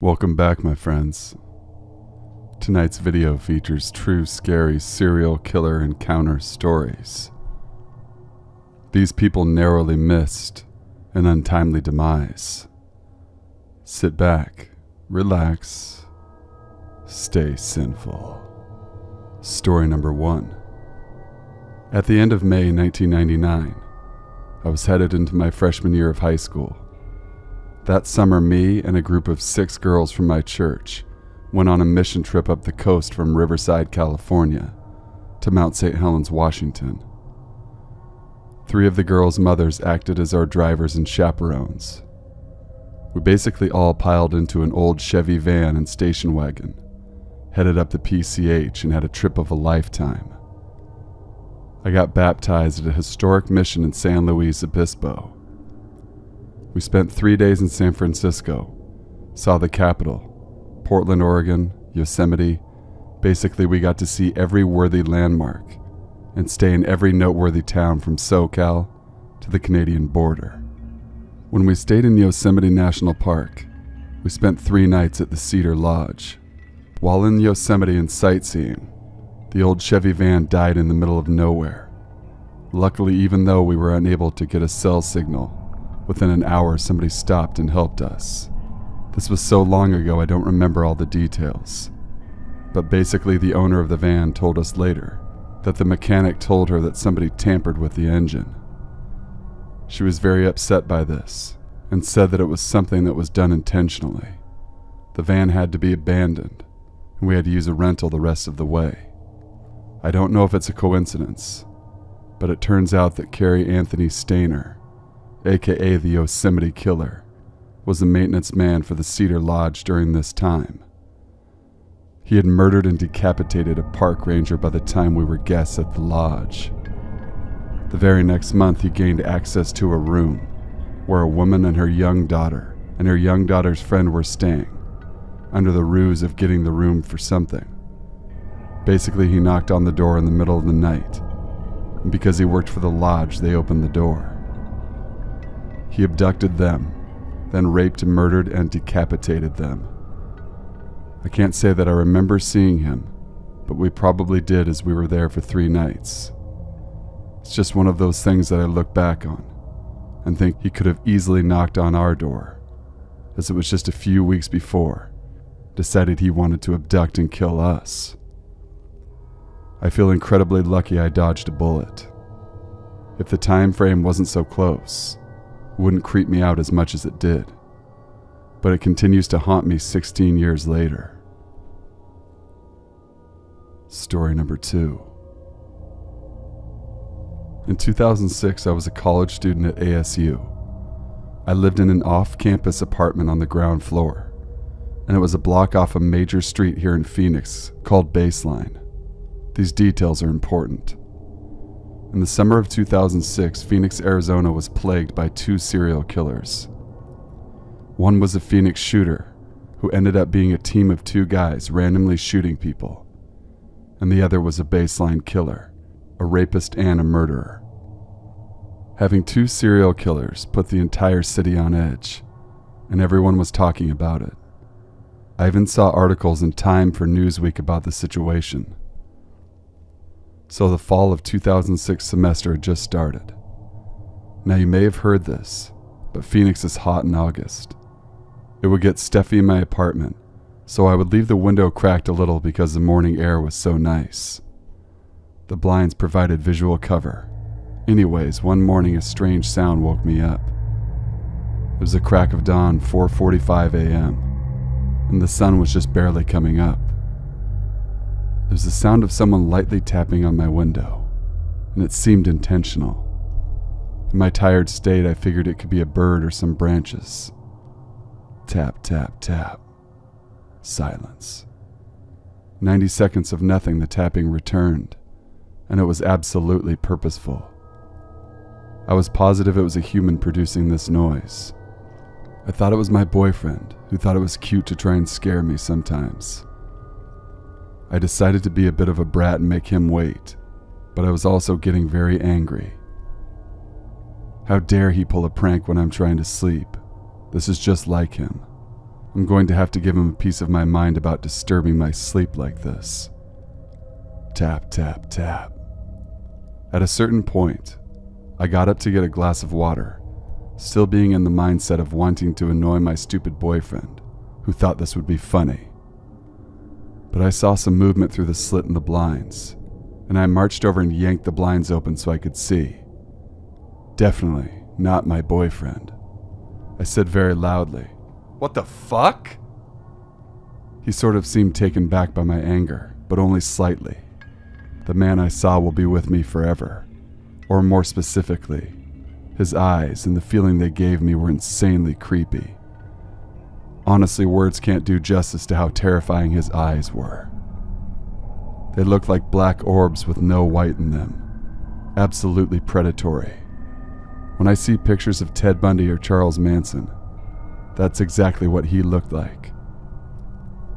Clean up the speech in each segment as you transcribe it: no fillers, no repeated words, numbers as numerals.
Welcome back, my friends. Tonight's video features true scary serial killer encounter stories. These people narrowly missed an untimely demise. Sit back, relax, stay sinful. Story number 1. At the end of May 1999, I was headed into my freshman year of high school. That summer, me and a group of 6 girls from my church went on a mission trip up the coast from Riverside, California, to Mount St. Helens, Washington. 3 of the girls' mothers acted as our drivers and chaperones. We basically all piled into an old Chevy van and station wagon, headed up the PCH, and had a trip of a lifetime. I got baptized at a historic mission in San Luis Obispo. We spent 3 days in San Francisco, saw the capital, Portland, Oregon, Yosemite. Basically, we got to see every worthy landmark and stay in every noteworthy town from SoCal to the Canadian border. When we stayed in Yosemite National Park, we spent 3 nights at the Cedar Lodge. While in Yosemite and sightseeing, the old Chevy van died in the middle of nowhere. Luckily, even though we were unable to get a cell signal, within an hour somebody stopped and helped us. This was so long ago I don't remember all the details. But basically the owner of the van told us later that the mechanic told her that somebody tampered with the engine. She was very upset by this and said that it was something that was done intentionally. The van had to be abandoned and we had to use a rental the rest of the way. I don't know if it's a coincidence, but it turns out that Carrie Anthony Stainer, aka the Yosemite Killer, was the maintenance man for the Cedar Lodge during this time. He had murdered and decapitated a park ranger by the time we were guests at the lodge. The very next month, he gained access to a room where a woman and her young daughter's friend were staying, under the ruse of getting the room for something. Basically, he knocked on the door in the middle of the night, and because he worked for the lodge, they opened the door. He abducted them, then raped, murdered, and decapitated them. I can't say that I remember seeing him, but we probably did as we were there for 3 nights. It's just one of those things that I look back on and think he could have easily knocked on our door, as it was just a few weeks before, decided he wanted to abduct and kill us. I feel incredibly lucky I dodged a bullet. If the time frame wasn't so close, it wouldn't creep me out as much as it did, but it continues to haunt me 16 years later. Story number 2. In 2006, I was a college student at ASU. I lived in an off-campus apartment on the ground floor, and it was a block off a major street here in Phoenix called Baseline. These details are important. In the summer of 2006, Phoenix, Arizona was plagued by 2 serial killers. One was a Phoenix shooter, who ended up being a team of 2 guys randomly shooting people, and the other was a Baseline killer, a rapist and a murderer. Having 2 serial killers put the entire city on edge, and everyone was talking about it. I even saw articles in Time for Newsweek about the situation. So the fall of 2006 semester had just started. Now you may have heard this, but Phoenix is hot in August. It would get stuffy in my apartment, so I would leave the window cracked a little because the morning air was so nice. The blinds provided visual cover. Anyways, one morning a strange sound woke me up. It was the crack of dawn, 4:45 a.m., and the sun was just barely coming up. It was the sound of someone lightly tapping on my window, and it seemed intentional. In my tired state, I figured it could be a bird or some branches. Tap, tap, tap. Silence. 90 seconds of nothing, the tapping returned, and it was absolutely purposeful. I was positive it was a human producing this noise. I thought it was my boyfriend, who thought it was cute to try and scare me sometimes. I decided to be a bit of a brat and make him wait, but I was also getting very angry. How dare he pull a prank when I'm trying to sleep? This is just like him. I'm going to have to give him a piece of my mind about disturbing my sleep like this. Tap, tap, tap. At a certain point, I got up to get a glass of water, still being in the mindset of wanting to annoy my stupid boyfriend, who thought this would be funny. But I saw some movement through the slit in the blinds, and I marched over and yanked the blinds open so I could see. Definitely not my boyfriend. I said very loudly, "What the fuck?" He sort of seemed taken back by my anger, but only slightly. The man I saw will be with me forever. Or more specifically, his eyes and the feeling they gave me were insanely creepy. Honestly, words can't do justice to how terrifying his eyes were. They looked like black orbs with no white in them. Absolutely predatory. When I see pictures of Ted Bundy or Charles Manson, that's exactly what he looked like.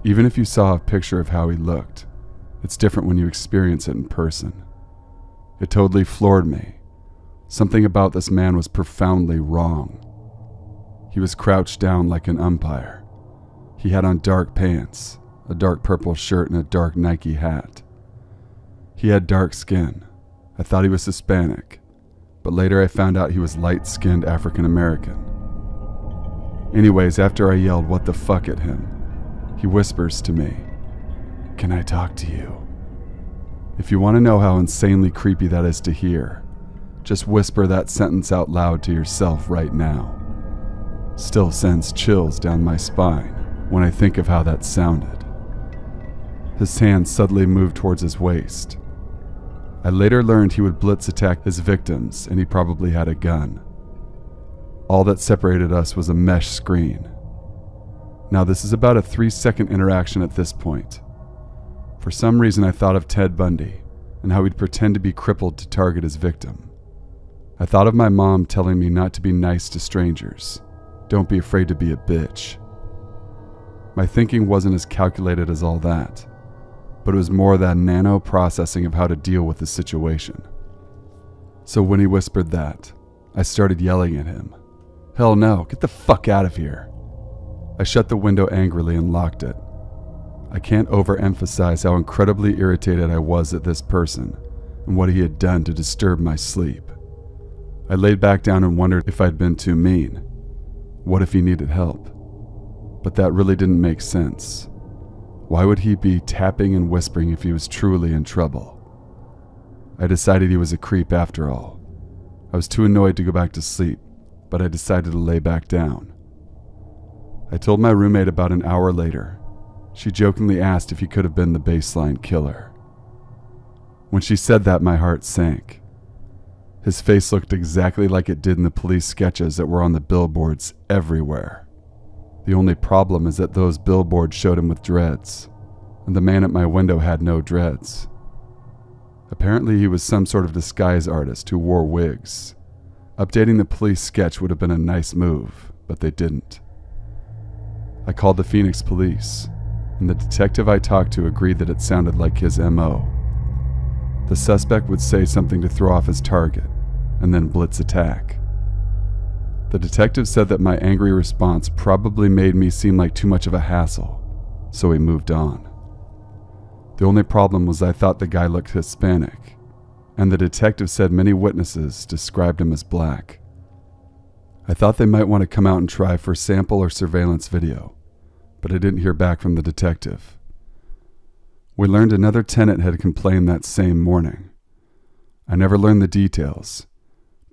Even if you saw a picture of how he looked, it's different when you experience it in person. It totally floored me. Something about this man was profoundly wrong. He was crouched down like an umpire. He had on dark pants, a dark purple shirt, and a dark Nike hat. He had dark skin. I thought he was Hispanic, but later I found out he was light-skinned African American. Anyways, after I yelled "what the fuck" at him, he whispers to me, "Can I talk to you?" If you want to know how insanely creepy that is to hear, just whisper that sentence out loud to yourself right now. Still sends chills down my spine when I think of how that sounded. His hand suddenly moved towards his waist. I later learned he would blitz attack his victims, and he probably had a gun. All that separated us was a mesh screen. Now this is about a 3-second interaction at this point. For some reason I thought of Ted Bundy and how he'd pretend to be crippled to target his victim. I thought of my mom telling me not to be nice to strangers. Don't be afraid to be a bitch. My thinking wasn't as calculated as all that, but it was more that nano processing of how to deal with the situation. So when he whispered that, I started yelling at him. "Hell no, get the fuck out of here." I shut the window angrily and locked it. I can't overemphasize how incredibly irritated I was at this person and what he had done to disturb my sleep. I laid back down and wondered if I'd been too mean. What if he needed help? But that really didn't make sense. Why would he be tapping and whispering if he was truly in trouble? I decided he was a creep after all. I was too annoyed to go back to sleep, but I decided to lay back down. I told my roommate about an hour later. She jokingly asked if he could have been the baseline killer. When she said that, my heart sank. His face looked exactly like it did in the police sketches that were on the billboards everywhere. The only problem is that those billboards showed him with dreads, and the man at my window had no dreads. Apparently he was some sort of disguise artist who wore wigs. Updating the police sketch would have been a nice move, but they didn't. I called the Phoenix police, and the detective I talked to agreed that it sounded like his MO. The suspect would say something to throw off his target, and then blitz attack. The detective said that my angry response probably made me seem like too much of a hassle, so he moved on. The only problem was I thought the guy looked Hispanic, and the detective said many witnesses described him as black. I thought they might want to come out and try for sample or surveillance video, but I didn't hear back from the detective. We learned another tenant had complained that same morning. I never learned the details,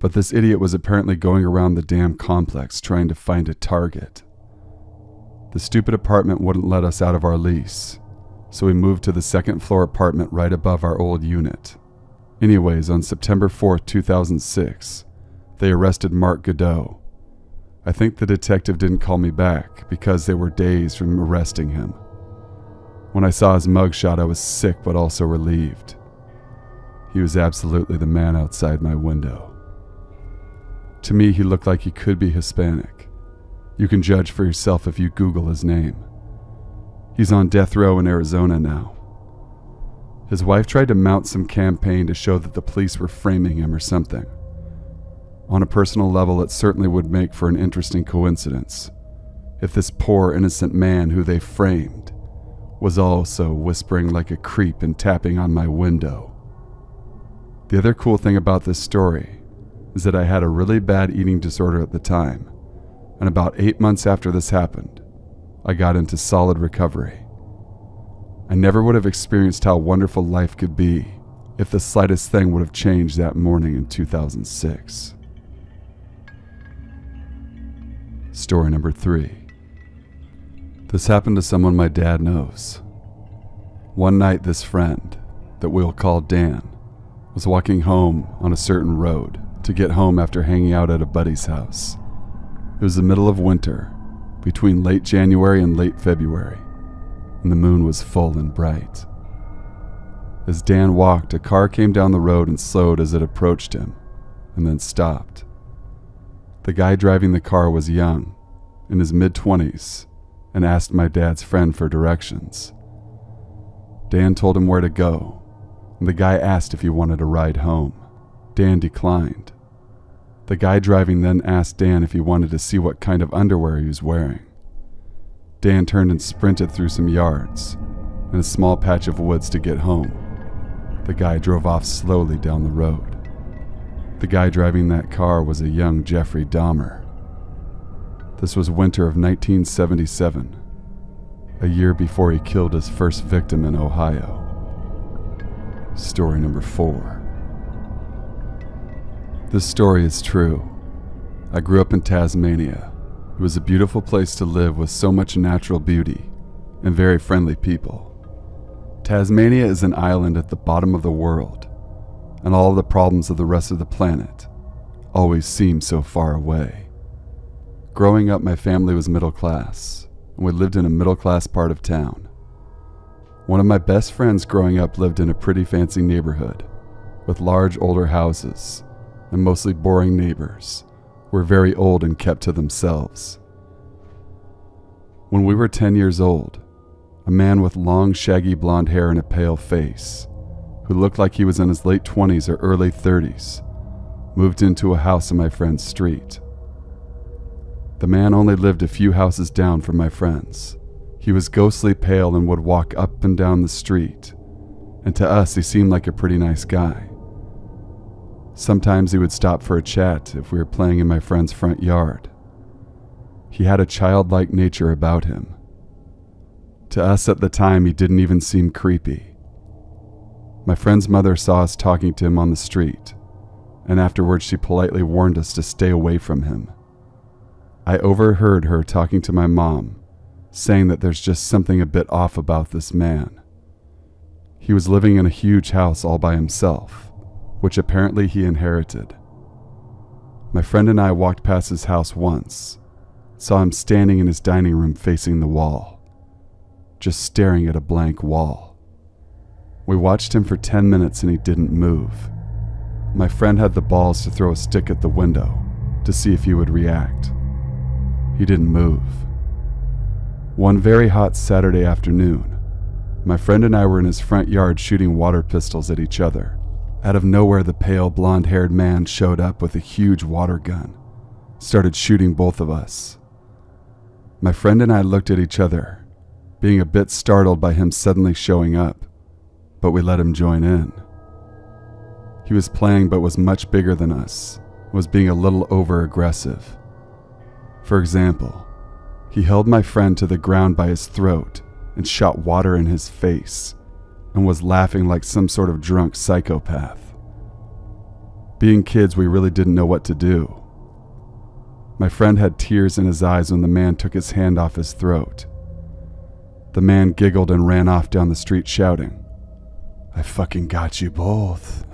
but this idiot was apparently going around the damn complex trying to find a target. The stupid apartment wouldn't let us out of our lease, so we moved to the second-floor apartment right above our old unit. Anyways, on September 4th, 2006, they arrested Mark Godot. I think the detective didn't call me back because they were days from arresting him. When I saw his mugshot, I was sick but also relieved. He was absolutely the man outside my window. To me, he looked like he could be Hispanic. You can judge for yourself if you Google his name. He's on death row in Arizona now. His wife tried to mount some campaign to show that the police were framing him or something. On a personal level, it certainly would make for an interesting coincidence. if this poor innocent man who they framed was also whispering like a creep and tapping on my window. The other cool thing about this story is that I had a really bad eating disorder at the time, and about 8 months after this happened, I got into solid recovery. I never would have experienced how wonderful life could be if the slightest thing would have changed that morning in 2006. Story number 3. This happened to someone my dad knows. One night, this friend, that we'll call Dan, was walking home on a certain road to get home after hanging out at a buddy's house. It was the middle of winter, between late January and late February, and the moon was full and bright. As Dan walked, a car came down the road and slowed as it approached him, and then stopped. The guy driving the car was young, in his mid-20s, and asked my dad's friend for directions. Dan told him where to go, and the guy asked if he wanted a ride home. Dan declined. The guy driving then asked Dan if he wanted to see what kind of underwear he was wearing. Dan turned and sprinted through some yards and a small patch of woods to get home. The guy drove off slowly down the road. The guy driving that car was a young Jeffrey Dahmer. This was winter of 1977, a year before he killed his first victim in Ohio. Story number 4. This story is true. I grew up in Tasmania. It was a beautiful place to live with so much natural beauty and very friendly people. Tasmania is an island at the bottom of the world, and all of the problems of the rest of the planet always seem so far away. Growing up, my family was middle class, and we lived in a middle class part of town. One of my best friends growing up lived in a pretty fancy neighborhood with large older houses and mostly boring neighbors who were very old and kept to themselves. When we were 10 years old, a man with long shaggy blonde hair and a pale face, who looked like he was in his late 20s or early 30s, moved into a house in my friend's street. The man only lived a few houses down from my friends. He was ghostly pale and would walk up and down the street, and to us he seemed like a pretty nice guy. Sometimes he would stop for a chat if we were playing in my friend's front yard. He had a childlike nature about him. To us at the time, he didn't even seem creepy. My friend's mother saw us talking to him on the street, and afterwards she politely warned us to stay away from him. I overheard her talking to my mom, saying that there's just something a bit off about this man. He was living in a huge house all by himself, which apparently he inherited. My friend and I walked past his house once, saw him standing in his dining room facing the wall, just staring at a blank wall. We watched him for 10 minutes and he didn't move. My friend had the balls to throw a stick at the window to see if he would react. He didn't move. One very hot Saturday afternoon, my friend and I were in his front yard shooting water pistols at each other. Out of nowhere, the pale, blonde-haired man showed up with a huge water gun, started shooting both of us. My friend and I looked at each other, being a bit startled by him suddenly showing up, but we let him join in. He was playing but was much bigger than us, was being a little over-aggressive. For example, he held my friend to the ground by his throat and shot water in his face, and was laughing like some sort of drunk psychopath. Being kids, we really didn't know what to do. My friend had tears in his eyes when the man took his hand off his throat. The man giggled and ran off down the street shouting, "I fucking got you both."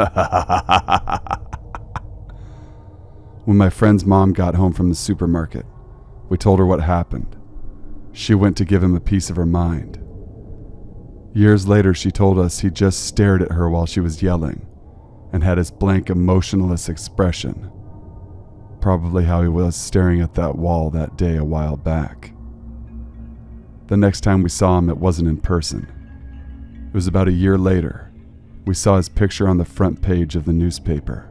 When my friend's mom got home from the supermarket, we told her what happened. She went to give him a piece of her mind. Years later, she told us he just stared at her while she was yelling and had his blank, emotionless expression. Probably how he was staring at that wall that day a while back. The next time we saw him, it wasn't in person. It was about a year later. We saw his picture on the front page of the newspaper.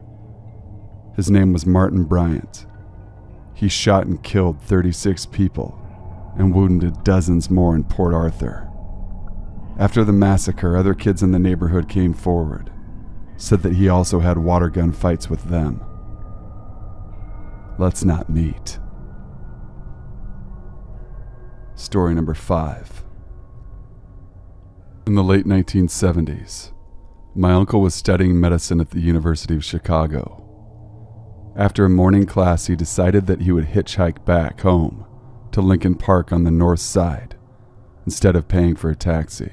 His name was Martin Bryant. He shot and killed 36 people and wounded dozens more in Port Arthur. After the massacre, other kids in the neighborhood came forward, said that he also had water gun fights with them. Let's not meet. Story number 5. In the late 1970s, my uncle was studying medicine at the University of Chicago. After a morning class, he decided that he would hitchhike back home to Lincoln Park on the north side instead of paying for a taxi.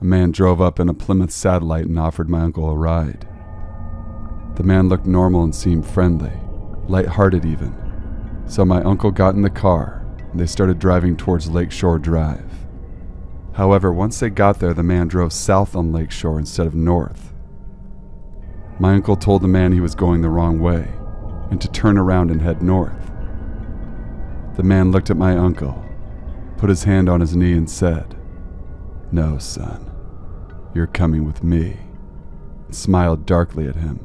A man drove up in a Plymouth Satellite and offered my uncle a ride. The man looked normal and seemed friendly, lighthearted even, so my uncle got in the car and they started driving towards Lakeshore Drive. However, once they got there, the man drove south on Lakeshore instead of north. My uncle told the man he was going the wrong way and to turn around and head north. The man looked at my uncle, put his hand on his knee and said, "No, son, you're coming with me," and smiled darkly at him.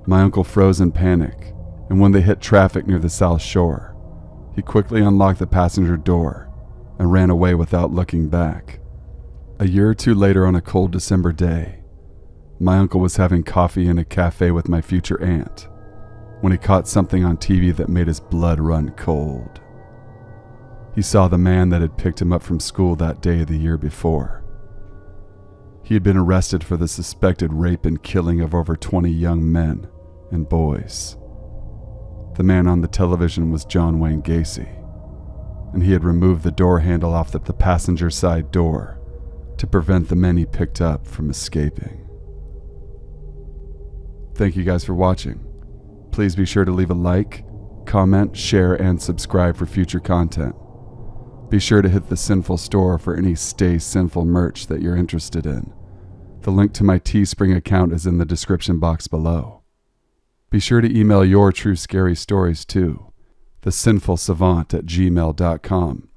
My uncle froze in panic, and when they hit traffic near the South Shore, he quickly unlocked the passenger door and ran away without looking back. A year or two later, on a cold December day, my uncle was having coffee in a cafe with my future aunt when he caught something on TV that made his blood run cold. He saw the man that had picked him up from school that day the year before. He had been arrested for the suspected rape and killing of over 20 young men and boys. The man on the television was John Wayne Gacy, and he had removed the door handle off the passenger side door to prevent the men he picked up from escaping. Thank you guys for watching. Please be sure to leave a like, comment, share, and subscribe for future content. Be sure to hit the Sinful store for any Stay Sinful merch that you're interested in. The link to my Teespring account is in the description box below. Be sure to email your true scary stories too, thesinfulsavant@gmail.com.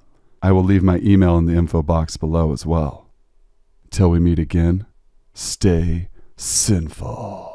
I will leave my email in the info box below as well. Till we meet again, stay sinful.